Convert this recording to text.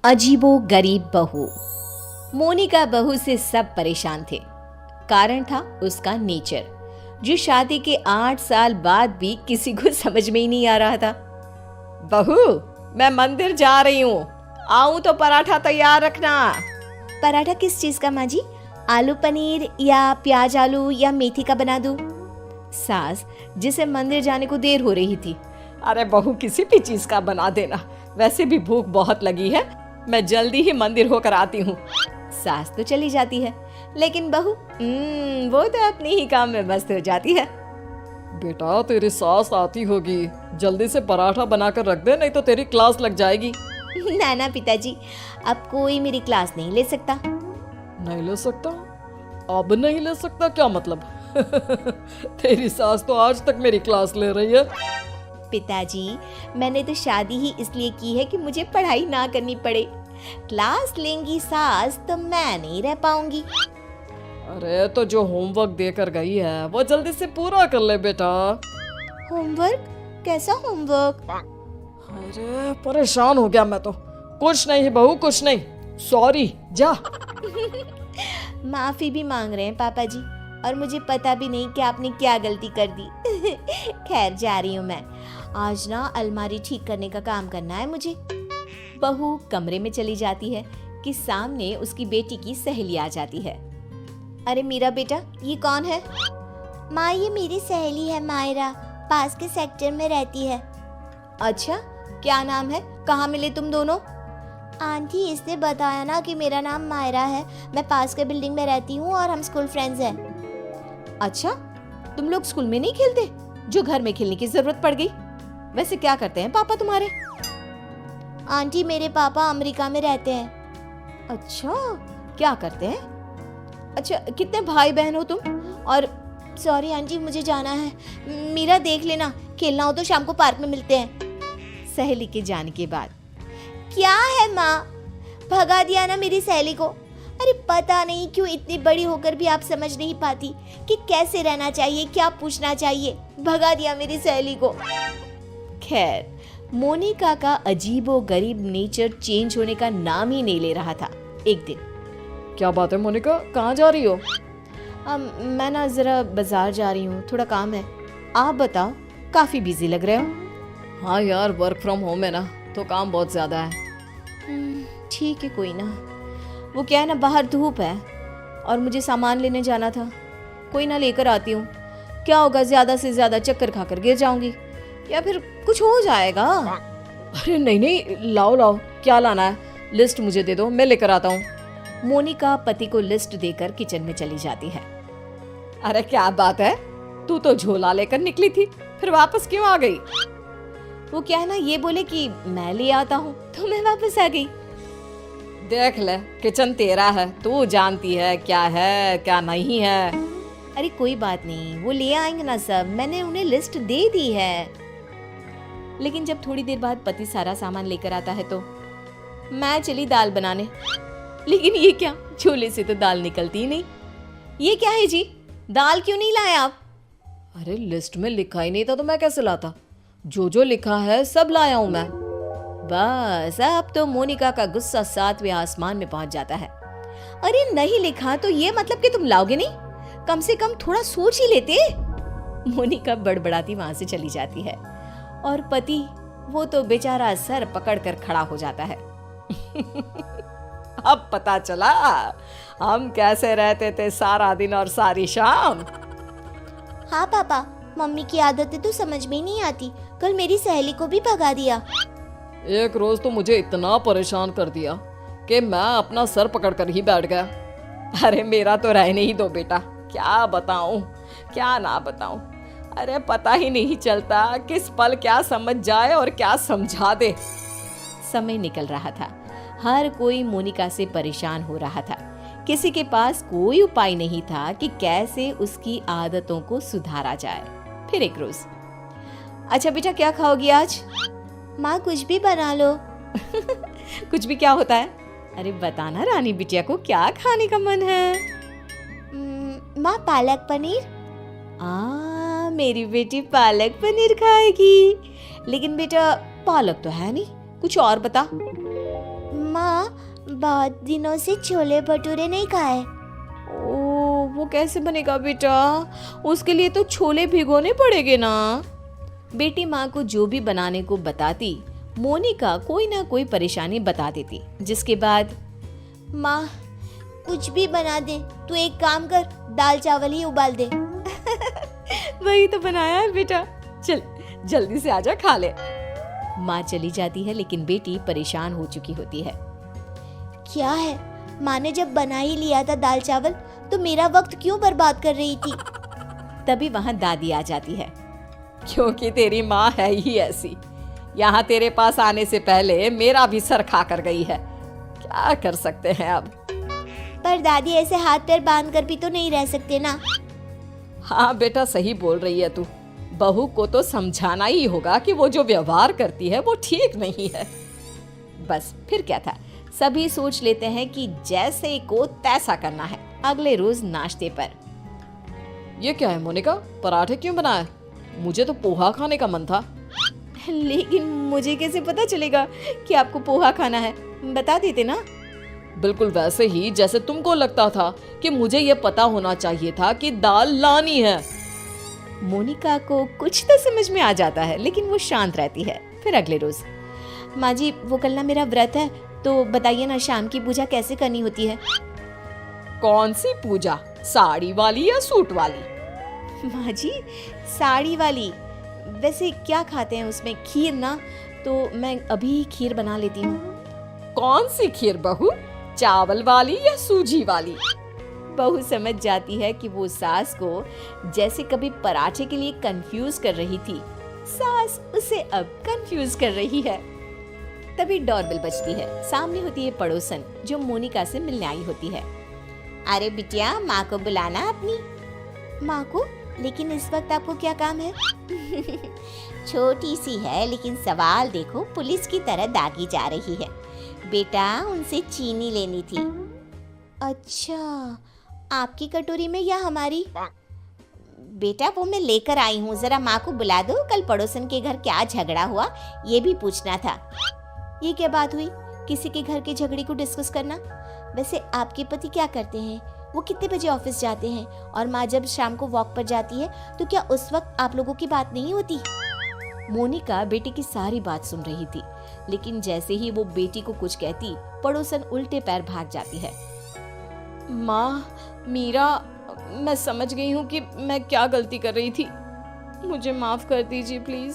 अजीबो गरीब बहू। मोनिका बहू से सब परेशान थे। कारण था उसका नेचर, जो शादी के 8 साल बाद भी किसी को समझ में ही नहीं आ रहा था। बहू, मैं मंदिर जा रही हूँ, आऊं तो पराठा तैयार रखना। पराठा किस चीज का माँ जी? आलू पनीर या प्याज आलू या मेथी का बना दूं? सास, जिसे मंदिर जाने को देर हो रही थी। अरे बहू, किसी भी चीज का बना देना, वैसे भी भूख बहुत लगी है, मैं जल्दी ही मंदिर होकर आती हूँ। सास तो चली जाती है, लेकिन बहू वो तो अपने ही काम में मस्त हो जाती है। बेटा, तेरी सास आती होगी, जल्दी से पराठा बनाकर रख दे, नहीं तो तेरी क्लास लग जाएगी। ना ना पिताजी, अब कोई मेरी क्लास नहीं ले सकता। नहीं ले सकता? अब नहीं ले सकता क्या मतलब? तेरी सास तो आज तक मेरी क्लास ले रही है। पिताजी, मैंने तो शादी ही इसलिए की है कि मुझे पढ़ाई ना करनी पड़े। क्लास लेंगी सास तो मैं नहीं रह पाऊंगी। अरे तो जो होमवर्क देकर गई है वो जल्दी से पूरा कर ले बेटा। होमवर्क? कैसा होमवर्क? अरे परेशान हो गया मैं तो। कुछ नहीं बहू, कुछ नहीं, सॉरी, जा। माफी भी मांग रहे हैं पापा जी, और मुझे पता भी नहीं कि आपने क्या गलती कर दी। खैर, जा रही हूँ मैं। आज ना अलमारी ठीक करने का काम करना है मुझे। बहू कमरे में चली जाती है कि सामने उसकी बेटी की सहेली आ जाती है। अरे मेरा बेटा, ये कौन है? माँ, ये मेरी सहेली है मायरा, पास के सेक्टर में रहती है। अच्छा, क्या नाम है? कहाँ मिले तुम दोनों? आंटी, इसने बताया ना कि मेरा नाम मायरा है, मैं पास के बिल्डिंग में रहती हूँ और हम स्कूल फ्रेंड्स हैं। अच्छा, तुम लोग स्कूल में नहीं खेलते, जो घर में खेलने की जरूरत पड़ गई? वैसे क्या करते हैं पापा तुम्हारे? आंटी, मेरे पापा अमेरिका में रहते हैं। अच्छा, क्या करते हैं? अच्छा, कितने भाई बहन हो तुम? और सॉरी आंटी, मुझे जाना है। मीरा, देख लेना, खेलना हो तो शाम को पार्क में मिलते हैं। सहेली के जाने के बाद, क्या है माँ, भगा दिया ना मेरी सहेली को। अरे पता नहीं क्यों इतनी बड़ी होकर भी आप समझ नहीं पाती कि कैसे रहना चाहिए, क्या पूछना चाहिए। भगा दिया मेरी सहेली को। खैर, मोनिका का अजीबो गरीब नेचर चेंज होने का नाम ही नहीं ले रहा था। एक दिन, क्या बात है मोनिका, कहाँ जा रही हो? मैं ना जरा बाजार जा रही हूँ, थोड़ा काम है। आप बताओ, काफी बिजी लग रहे हो। हाँ यार, वर्क फ्रॉम होम है ना, तो काम बहुत ज्यादा है। ठीक है, कोई ना। वो क्या है ना, बाहर धूप है और मुझे सामान लेने जाना था। कोई ना, लेकर आती हूँ। क्या होगा, ज्यादा से ज्यादा चक्कर खाकर गिर जाऊंगी या फिर कुछ हो जाएगा। अरे नहीं नहीं, लाओ लाओ, क्या लाना है? लिस्ट मुझे दे दो, मैं लेकर आता हूँ। मोनिका पति को लिस्ट देकर किचन में चली जाती है। अरे क्या बात है, तू तो झोला लेकर निकली थी, फिर वापस क्यों आ गई? वो क्या है ना, ये बोले कि मैं ले आता हूँ, तो मैं वापस आ गई। देख ले, किचन तेरा है, तू जानती है क्या है क्या नहीं है। अरे कोई बात नहीं, वो ले आएंगे ना सब, मैंने उन्हें लिस्ट दे दी है। लेकिन जब थोड़ी देर बाद पति सारा सामान लेकर आता है तो मैं चली दाल बनाने। लेकिन ये क्या, झोले से तो दाल निकलती ही नहीं। ये क्या है जी, दाल क्यों नहीं लाए आप? अरे लिस्ट में लिखा ही नहीं था तो मैं कैसे लाता? जो लिखा है सब लाया हूं मैं। बस अब तो मोनिका का गुस्सा 7वें आसमान में पहुंच जाता है। अरे नहीं लिखा तो ये मतलब कि तुम लाओगे नहीं? कम से कम थोड़ा सोच ही लेते। मोनिका बड़बड़ाती वहां से चली जाती है और पति, वो तो बेचारा सर पकड़कर खड़ा हो जाता है। अब पता चला हम कैसे रहते थे सारा दिन और सारी शाम। हाँ पापा, मम्मी की आदतें तो समझ में ही नहीं आती। कल मेरी सहेली को भी भगा दिया। एक रोज तो मुझे इतना परेशान कर दिया कि मैं अपना सर पकड़कर ही बैठ गया। अरे मेरा तो रहने ही दो बेटा, क्या बताऊं क्या ना बताऊं। अरे पता ही नहीं चलता किस पल क्या समझ जाए और क्या समझा दे। समय निकल रहा था, हर कोई मोनिका से परेशान हो रहा था। किसी के पास कोई उपाय नहीं था कि कैसे उसकी आदतों को सुधारा जाए। फिर एक रोज, अच्छा बेटा, क्या खाओगी आज? माँ, कुछ भी बना लो। कुछ भी क्या होता है? अरे बताना रानी बिटिया को, क्या खाने का मन है? माँ, पालक पनीर। मेरी बेटी पालक पनीर खाएगी। लेकिन बेटा, पालक तो है नहीं, कुछ और बता। माँ, माँ, बहुत दिनों से छोले भटूरे नहीं खाए। ओ, वो कैसे बनेगा बेटा? उसके लिए तो छोले भिगोने पड़ेंगे ना। बेटी माँ को जो भी बनाने को बताती, मोनिका कोई ना कोई परेशानी बता देती, जिसके बाद माँ कुछ भी बना दे, तू एक काम कर, दाल चावल ही उबाल दे। वही तो बनाया है बेटा, चल जल्दी से आजा खा ले। माँ चली जाती है, लेकिन बेटी परेशान हो चुकी होती है। क्या है, माँ ने जब बना ही लिया था दाल चावल, तो मेरा वक्त क्यों बर्बाद कर रही थी? तभी वहाँ दादी आ जाती है। क्योंकि तेरी माँ है ही ऐसी, यहाँ तेरे पास आने से पहले मेरा भी सर खा कर गई है। क्या कर सकते हैं अब। पर दादी, ऐसे हाथ पैर बांध कर भी तो नहीं रह सकते ना। हाँ बेटा, सही बोल रही है तू। बहू को तो समझाना ही होगा कि वो जो व्यवहार करती है वो ठीक नहीं है। बस फिर क्या था, सभी सोच लेते हैं कि जैसे को तैसा करना है। अगले रोज नाश्ते पर, ये क्या है मोनिका, पराठे क्यों बनाए? मुझे तो पोहा खाने का मन था। लेकिन मुझे कैसे पता चलेगा कि आपको पोहा खाना है? बता देते ना। बिल्कुल वैसे ही जैसे तुमको लगता था कि मुझे ये पता होना चाहिए था कि दाल लानी है। मोनिका को कुछ तो समझ में आ जाता है, लेकिन वो शांत रहती है। फिर अगले रोज, माँ जी, वो कल ना मेरा व्रत है, तो बताइए ना शाम की पूजा कैसे करनी होती है? कौन सी पूजा, साड़ी वाली या सूट वाली? माँ जी, साड़ी वाली। वैसे क्या खाते हैं उसमें? खीर ना, तो मैं अभी खीर बना लेती हूँ। कौन सी खीर बहू, चावल वाली या सूजी वाली? बहू समझ जाती है कि वो सास को जैसे कभी पराठे के लिए कंफ्यूज कर रही थी, सास उसे अब कंफ्यूज कर रही है। तभी डोरबेल बजती है। सामने होती है पड़ोसन, जो मोनिका से मिलने आई होती है। अरे बिटिया, माँ को बुलाना अपनी। माँ को? लेकिन इस वक्त आपको क्या काम है? छोटी सी है, लेकिन सवाल देखो, पुलिस की तरह दागी जा रही है। बेटा, उनसे चीनी लेनी थी। अच्छा, आपकी कटोरी में या हमारी? बेटा, वो मैं लेकर आई हूँ, जरा माँ को बुला दो। कल पड़ोसन के घर क्या झगड़ा हुआ, ये भी पूछना था। ये क्या बात हुई, किसी के घर के झगड़े को डिस्कस करना? वैसे आपके पति क्या करते हैं? वो कितने बजे ऑफिस जाते हैं? और माँ जब शाम को वॉक पर जाती है, तो क्या उस वक्त आप लोगों की बात नहीं होती? मोनिका बेटी की सारी बात सुन रही थी, लेकिन जैसे ही वो बेटी को कुछ कहती, पड़ोसन उल्टे पैर भाग जाती है। माँ, मीरा, मैं समझ गई हूँ कि मैं क्या गलती कर रही थी। मुझे माफ कर दीजिए प्लीज।